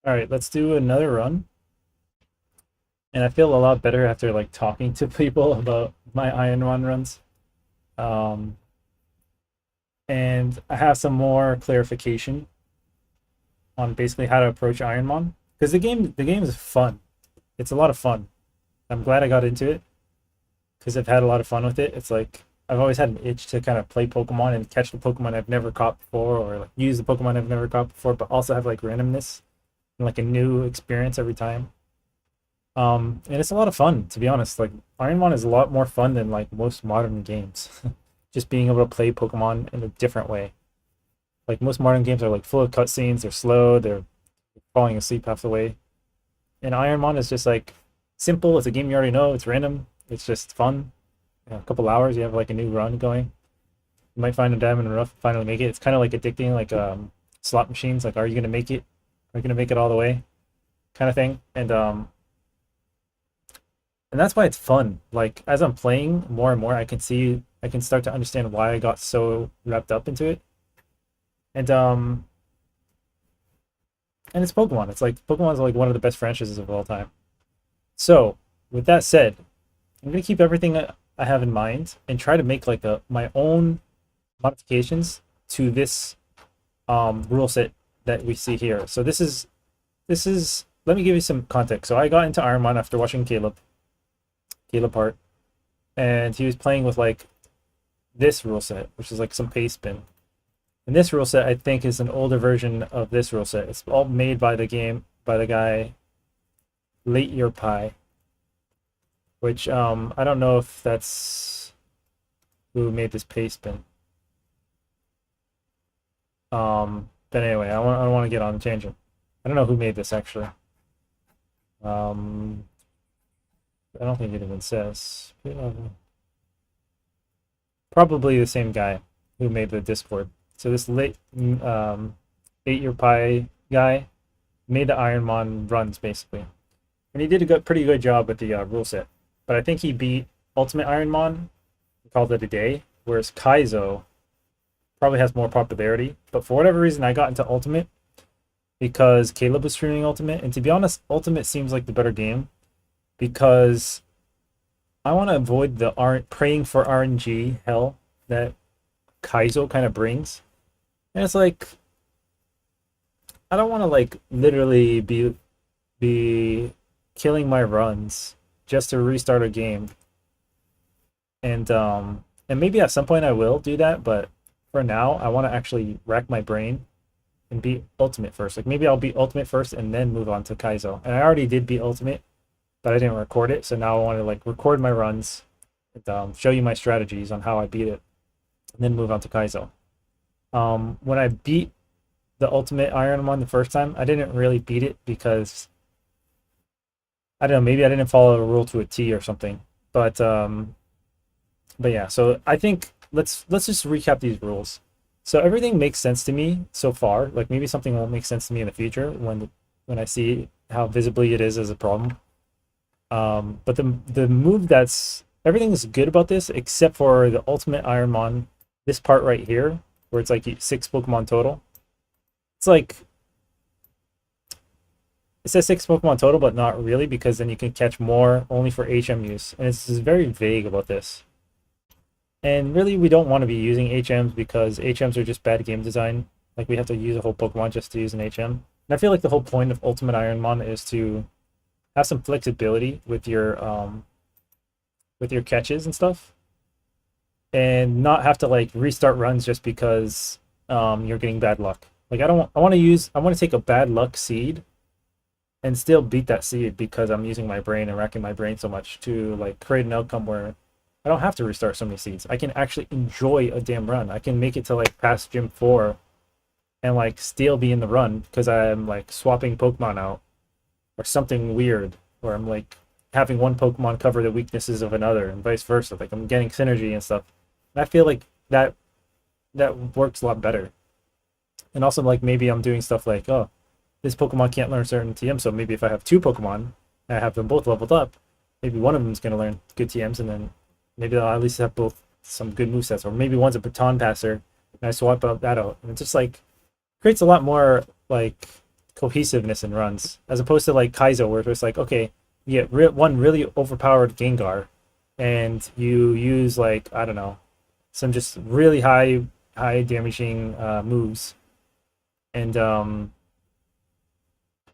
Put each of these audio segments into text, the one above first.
All right, let's do another run. And I feel a lot better after like talking to people about my Iron Man runs. Um, and I have some more clarification on basically how to approach Ironmon because the game is fun. It's a lot of fun. I'm glad I got into it because I've had a lot of fun with it. It's like I've always had an itch to kind of play Pokemon and catch the Pokemon I've never caught before, or like use the Pokemon I've never caught before, but also have like randomness and like a new experience every time. And it's a lot of fun, to be honest. Like Ironmon is a lot more fun than like most modern games. Just being able to play Pokemon in a different way. Like most modern games are like full of cutscenes, they're slow, they're falling asleep half the way. And Ironmon is just like simple. It's a game you already know. It's random. It's just fun. A couple hours, you have like a new run going. You might find a diamond in the rough, finally make it. It's kind of like addicting, like slot machines. Like, are you gonna make it? Are you gonna make it all the way? Kind of thing. And that's why it's fun. Like as I'm playing more and more, I can start to understand why I got so wrapped up into it. And um and it's Pokemon. It's like Pokemon's like one of the best franchises of all time. So with that said, I'm gonna keep everything I have in mind and try to make like a my own modifications to this rule set that we see here. So this is let me give you some context. So I got into Ironmon after watching Caleb Hart, and he was playing with like this rule set, which is like some paste spin. And this rule set, I think, is an older version of this rule set. It's all made by the guy Late Year Pie, which I don't know if that's who made this paste spin. But anyway, I don't want to get on a tangent. I don't know who made this actually. Um, I don't think it even says. Probably the same guy who made the Discord. So this late 8 Year Pie guy made the Ironmon runs basically, and he did a pretty good job with the rule set. But I think he beat Ultimate Ironmon, called it a day, whereas Kaizo probably has more popularity. But for whatever reason, I got into Ultimate because Caleb was streaming Ultimate, and to be honest, Ultimate seems like the better game because I want to avoid the praying for RNG hell that Kaizo kind of brings. And it's like I don't want to like literally be killing my runs just to restart a game. And maybe at some point I will do that, but for now I want to actually rack my brain and beat Ultimate first. Like maybe I'll beat Ultimate first and then move on to Kaizo. And I already did beat Ultimate, but I didn't record it, so now I want to like record my runs and show you my strategies on how I beat it, and then move on to Kaizo. When I beat the Ultimate Ironmon the first time, I didn't really beat it because I don't know, maybe I didn't follow a rule to a T or something. But yeah, so I think let's just recap these rules. So everything makes sense to me so far. Like maybe something won't make sense to me in the future when I see how visibly it is as a problem. But the move that's everything is good about this except for the Ultimate Ironmon, this part right here, where it's like 6 Pokemon total. It's like it says 6 Pokemon total, but not really because then you can catch more only for HM use, and it's just very vague about this. And really, we don't want to be using HMs because HMs are just bad game design. Like we have to use a whole Pokemon just to use an HM. And I feel like the whole point of Ultimate Ironmon is to have some flexibility with your catches and stuff, and not have to like restart runs just because you're getting bad luck. Like I want to take a bad luck seed and still beat that seed because I'm using my brain and racking my brain so much to like create an outcome where I don't have to restart so many seeds. I can actually enjoy a damn run. I can make it to like past gym 4 and like still be in the run because I'm like swapping Pokemon out or something weird, or I'm like having one Pokemon cover the weaknesses of another and vice versa. Like I'm getting synergy and stuff. And I feel like that works a lot better. And also like maybe I'm doing stuff like, oh, this Pokemon can't learn certain TMs, so maybe if I have 2 Pokemon and I have them both leveled up, maybe one of them is going to learn good TMs, and then maybe I'll at least have both some good movesets. Or maybe one's a baton passer and I swap out that out. And it just like creates a lot more like cohesiveness in runs, as opposed to like Kaizo, where it's like, okay, you get one really overpowered Gengar, and you use like, I don't know, some just really high damaging moves, and I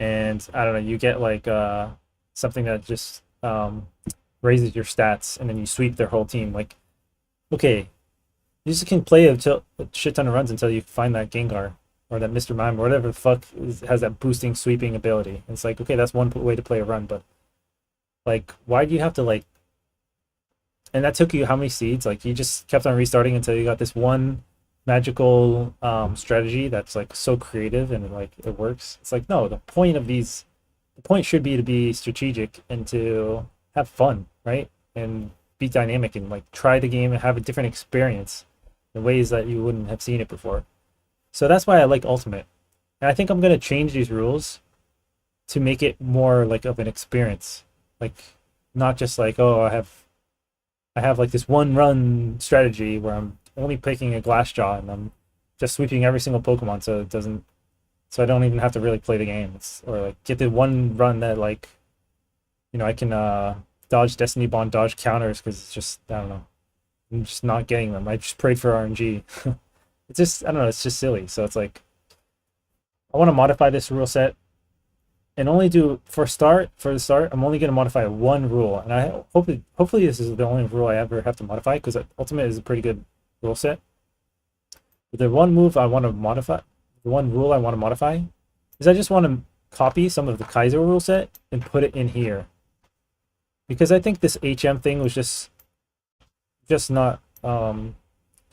don't know, you get like something that just raises your stats, and then you sweep their whole team. Like, okay, you just can play a shit ton of runs until you find that Gengar or that Mr. Mime or whatever the fuck has that boosting sweeping ability. And it's like, okay, that's one way to play a run, but like, why do you have to like? And that took you how many seeds? Like, you just kept on restarting until you got this one magical strategy that's like so creative and like it works. It's like, no, the point should be to be strategic and to have fun, right? And be dynamic and like try the game and have a different experience in ways that you wouldn't have seen it before. So that's why I like Ultimate. And I think I'm gonna change these rules to make it more like of an experience. Like, not just like, oh, I have like this one run strategy where I'm only picking a glass jaw and I'm just sweeping every single Pokemon, so it doesn't, so I don't even have to really play the game. Or like get the one run that like, I can dodge Destiny Bond, dodge counters, because it's just, I don't know, I'm just not getting them. I just prayed for RNG. It's just, I don't know, it's just silly. So it's like, I want to modify this rule set and only do for the start. I'm only going to modify one rule, and I hopefully this is the only rule I ever have to modify, because Ultimate is a pretty good rule set. But the one move I want to modify, the one rule I want to modify, is I just want to copy some of the Kaiser rule set and put it in here, because I think this HM thing was just not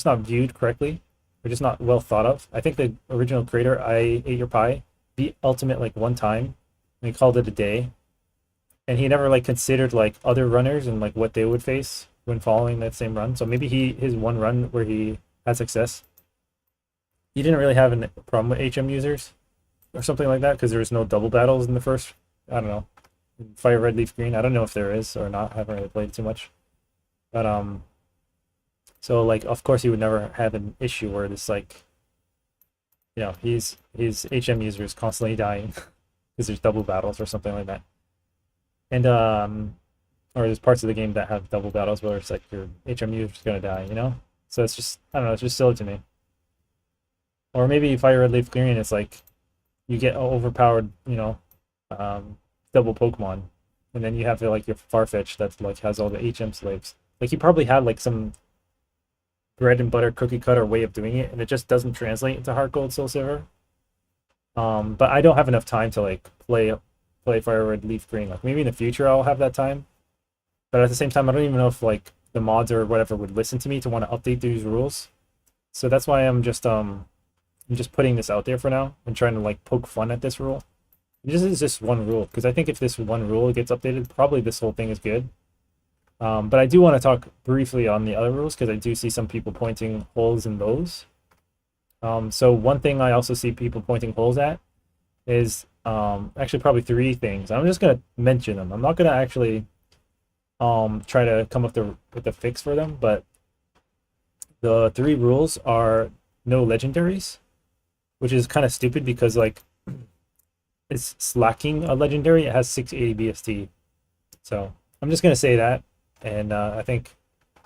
viewed correctly, or just not well thought of. I think the original creator, I Ate Your Pie, beat Ultimate like one time, and he called it a day. And he never like considered like other runners and like what they would face when following that same run. So maybe his one run where he had success, he didn't really have a problem with HM users or something like that, because there was no double battles in the first, I don't know, Fire Red Leaf Green. I don't know if there is or not. I haven't really played too much. But so like, of course he would never have an issue where this like, his HM user is constantly dying because there's double battles or something like that. And or there's parts of the game that have double battles where it's like your HM user's gonna die. So it's just, I don't know, it's just silly to me. Or maybe Fire Red Leaf Green, it's like you get overpowered, double Pokemon, and then you have like your Farfetch that like has all the HM slaves. Like, he probably had like some bread and butter cookie cutter way of doing it, and it just doesn't translate into Heart Gold Soul Silver. But I don't have enough time to like play Fire Red Leaf Green. Like, maybe in the future I'll have that time, but at the same time I don't even know if like the mods or whatever would listen to me to want to update these rules. So that's why I'm just putting this out there for now and trying to like poke fun at this rule. This is just one rule, because I think if this one rule gets updated, probably this whole thing is good. But I do want to talk briefly on the other rules, because I do see some people pointing holes in those. So one thing I also see people pointing holes at is actually probably three things. I'm just going to mention them. I'm not going to actually try to come up with a fix for them, but the three rules are no legendaries, which is kind of stupid because like it's lacking a legendary. It has 680 BST. So I'm just going to say that. And I think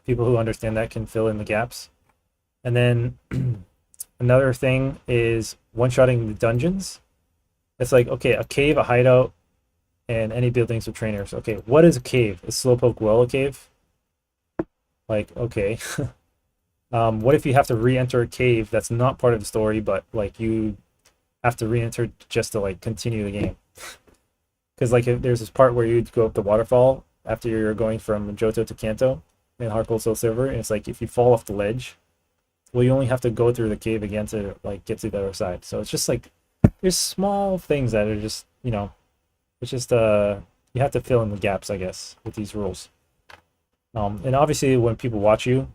people who understand that can fill in the gaps. And then another thing is one-shotting the dungeons. It's like, okay, a cave, a hideout, and any buildings with trainers. Okay, what is a cave? Is Slowpoke Well a cave? Like, okay. What if you have to re-enter a cave that's not part of the story, but like you have to re-enter just to like continue the game? Because like if there's this part where you'd go up the waterfall after you're going from Johto to Kanto in Heart Gold Soul Silver, and it's like if you fall off the ledge, well, you only have to go through the cave again to like get to the other side. So it's just like there's small things that are just, it's just you have to fill in the gaps, I guess, with these rules. And obviously when people watch you,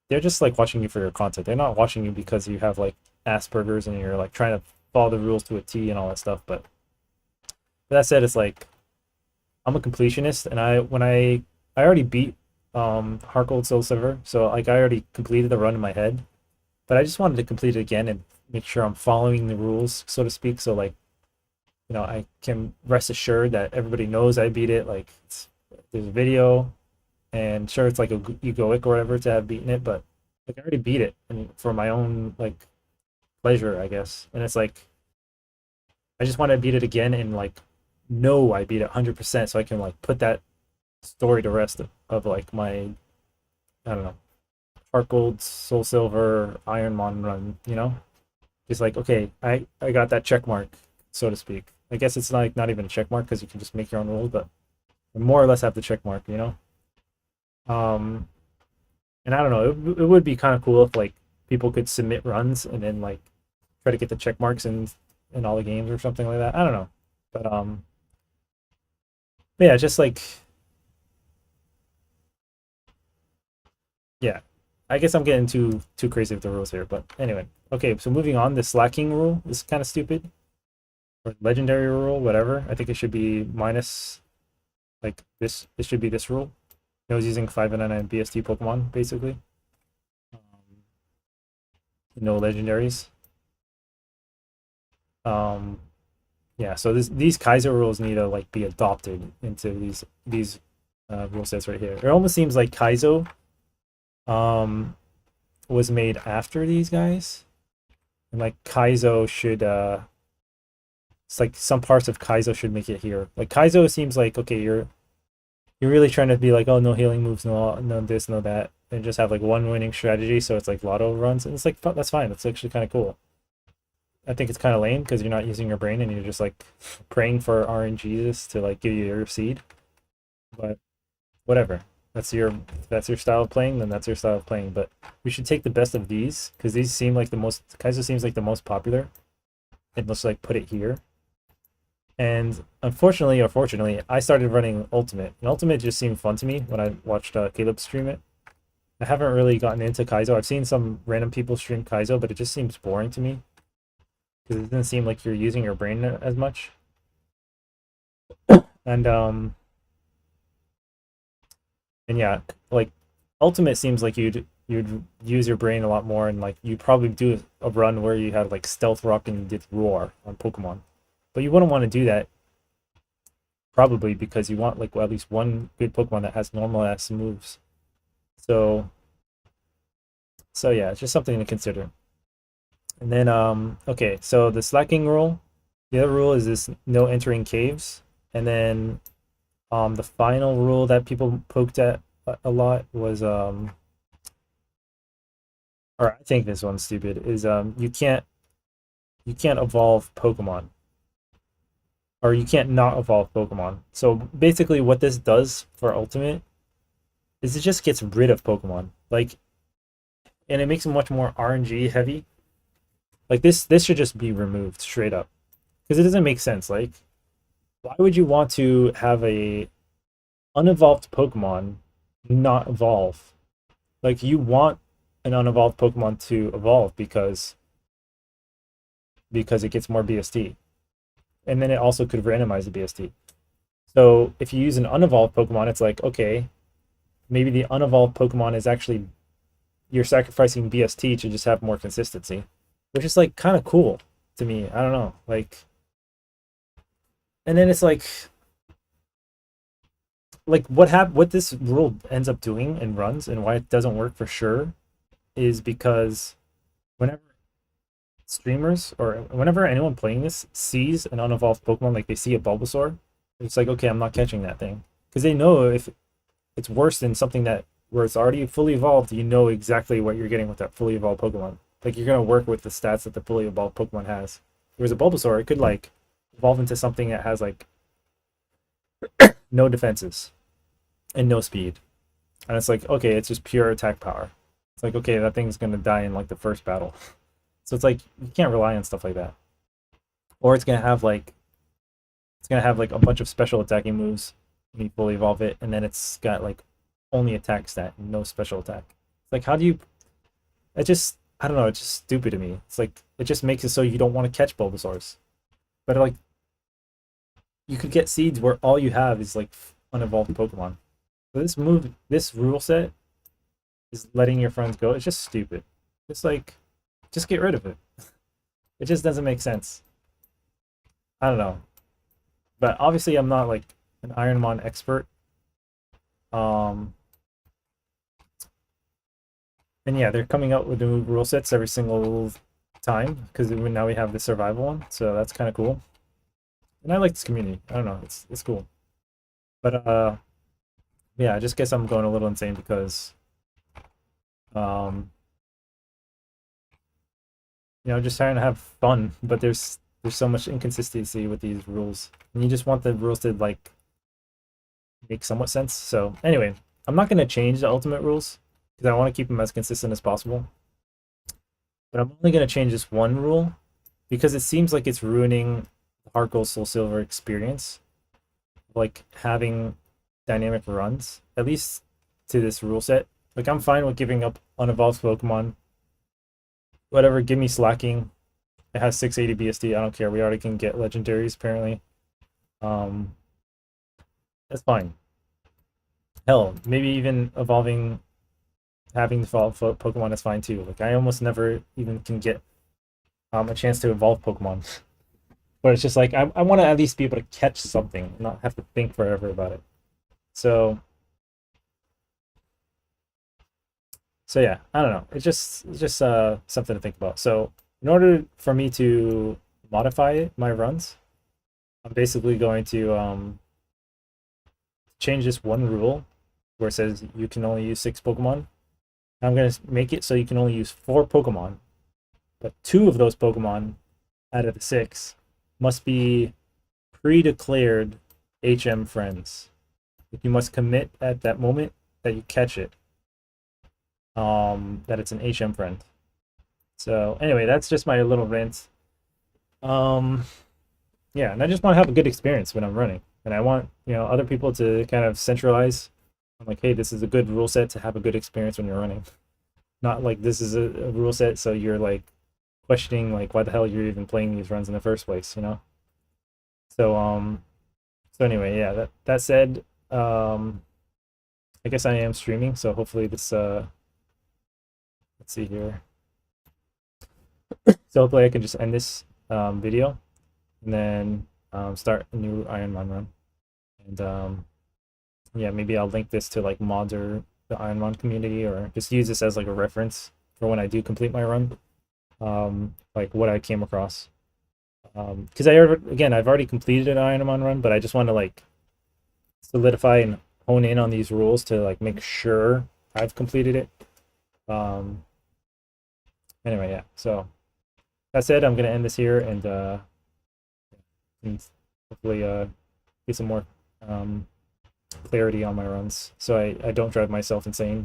they're just like watching you for your content. They're not watching you because you have like Asperger's and you're like trying to follow the rules to a T and all that stuff. But that said, it's like I'm a completionist, and when I already beat Heart Gold Soul Silver, so like I already completed the run in my head, but I just wanted to complete it again and make sure I'm following the rules, so to speak. So like I can rest assured that everybody knows I beat it. Like there's a video, and sure it's like a egoic or whatever to have beaten it, but like I already beat it and for my own like pleasure, I guess. And it's like I just want to beat it again and like know I beat it 100% so I can like put that story to rest of like my, I don't know, Heart Gold, Soul Silver, Ironmon run, Just like, okay, I got that check mark, so to speak. I guess it's like not even a check mark because you can just make your own rules, but more or less have the check mark. Um, and I don't know, it would be kind of cool if like people could submit runs and then like try to get the check marks in all the games or something like that. I don't know, but yeah, just like yeah, I guess I'm getting too crazy with the rules here, but anyway. Okay, so moving on, the slacking rule is kind of stupid. Or legendary rule, whatever. I think it should be minus like this. It should be this rule. I was using 599 BST Pokemon basically. Um, no legendaries. Um, yeah. So these Kaiser rules need to like be adopted into these rule sets right here. It almost seems like Kaizo um was made after these guys, and like Kaizo should it's like some parts of Kaizo should make it here. Like Kaizo seems like okay, you're really trying to be like, oh, no healing moves, no this, no that, and just have like one winning strategy. So it's like lotto runs, and it's like that's fine. That's actually kind of cool. I think it's kind of lame because you're not using your brain and you're just like praying for RNGs to like give you your seed. But whatever. That's your style of playing. Then that's your style of playing. But we should take the best of these because these seem like the most. Kaizo seems like the most popular. And let's like put it here. And unfortunately or fortunately, I started running Ultimate. And Ultimate just seemed fun to me when I watched Caleb stream it. I haven't really gotten into Kaizo. I've seen some random people stream Kaizo, but it just seems boring to me. Because it doesn't seem like you're using your brain as much. And and yeah, like Ultimate seems like you'd use your brain a lot more and like you'd probably do a run where you had like Stealth Rock and you did Roar on Pokemon. But you wouldn't want to do that probably because you want like at least one good Pokemon that has normal ass moves. So yeah, it's just something to consider. And then okay, so the slacking rule, the other rule is this no entering caves. And then the final rule that people poked at a lot was or I think this one's stupid, is you can't evolve Pokemon. Or you can't not evolve Pokemon. So basically what this does for Ultimate is it just gets rid of Pokemon. Like and it makes it much more RNG heavy. Like this should just be removed straight up. Because it doesn't make sense. Like, why would you want to have a unevolved Pokemon not evolve? Like you want an unevolved Pokemon to evolve because it gets more BST. And then it also could randomize the BST. So if you use an unevolved Pokemon, it's like, okay, maybe the unevolved Pokemon is actually you're sacrificing BST to just have more consistency. Which is like kind of cool to me. I don't know. Like and then it's like what this rule ends up doing and runs and why it doesn't work for sure is because whenever streamers or whenever anyone playing this sees an unevolved Pokemon, like they see a Bulbasaur, it's like, okay, I'm not catching that thing. Because they know if it's worse than something that where it's already fully evolved, you know exactly what you're getting with that fully evolved Pokemon. Like you're gonna work with the stats that the fully evolved Pokemon has. Whereas a Bulbasaur, it could like evolve into something that has like no defenses and no speed. And it's like, okay, it's just pure attack power. It's like, okay, that thing's gonna die in like the first battle. So it's like you can't rely on stuff like that. Or it's gonna have like a bunch of special attacking moves when you fully evolve it, and then it's got like only attack stat and no special attack. It's like how do you it just I don't know, it's just stupid to me. It's like it just makes it so you don't want to catch Bulbasaurs. But like you could get seeds where all you have is like unevolved Pokemon. So this rule set is letting your friends go. It's just stupid. It's like, just get rid of it. It just doesn't make sense. I don't know. But obviously, I'm not like an Ironmon expert. Um, and yeah, they're coming out with new rule sets every single time because now we have the survival one, so that's kind of cool. And I like this community. I don't know, it's cool. But yeah, I just guess I'm going a little insane because um, just trying to have fun, but there's so much inconsistency with these rules, and you just want the rules to like make somewhat sense. So anyway, I'm not gonna change the ultimate rules because I want to keep them as consistent as possible. But I'm only gonna change this one rule because it seems like it's ruining the Heart Gold Soul Silver experience, like having dynamic runs, at least to this rule set. Like I'm fine with giving up unevolved Pokemon. Whatever, give me slacking. It has 680 BSD. I don't care. We already can get legendaries apparently. Um, that's fine. Hell, maybe even evolving, having the evolve Pokemon is fine too. Like I almost never even can get a chance to evolve Pokemon. But it's just like I want to at least be able to catch something, not have to think forever about it. So yeah, I don't know. It's just something to think about. So in order for me to modify my runs, I'm basically going to change this one rule where it says you can only use 6 Pokemon. I'm going to make it so you can only use 4 Pokemon, but 2 of those Pokemon out of the 6 must be pre-declared HM friends. You must commit at that moment that you catch it, that it's an HM friend. So anyway, that's just my little rant. Um, yeah, and I just want to have a good experience when I'm running, and I want other people to kind of centralize. I'm like, hey, this is a good rule set to have a good experience when you're running. Not like this is a rule set so you're like questioning like why the hell you're even playing these runs in the first place. So so anyway, yeah, that said, I guess I am streaming, so hopefully this let's see here. So hopefully I can just end this video and then start a new Ironmon run. And yeah, maybe I'll link this to like mods or the Ironmon community, or just use this as like a reference for when I do complete my run, like what I came across. Because I've already completed an Ironmon run, but I just want to like solidify and hone in on these rules to like make sure I've completed it. Anyway, yeah. So that said, I'm gonna end this here and hopefully get some more clarity on my runs, so I don't drive myself insane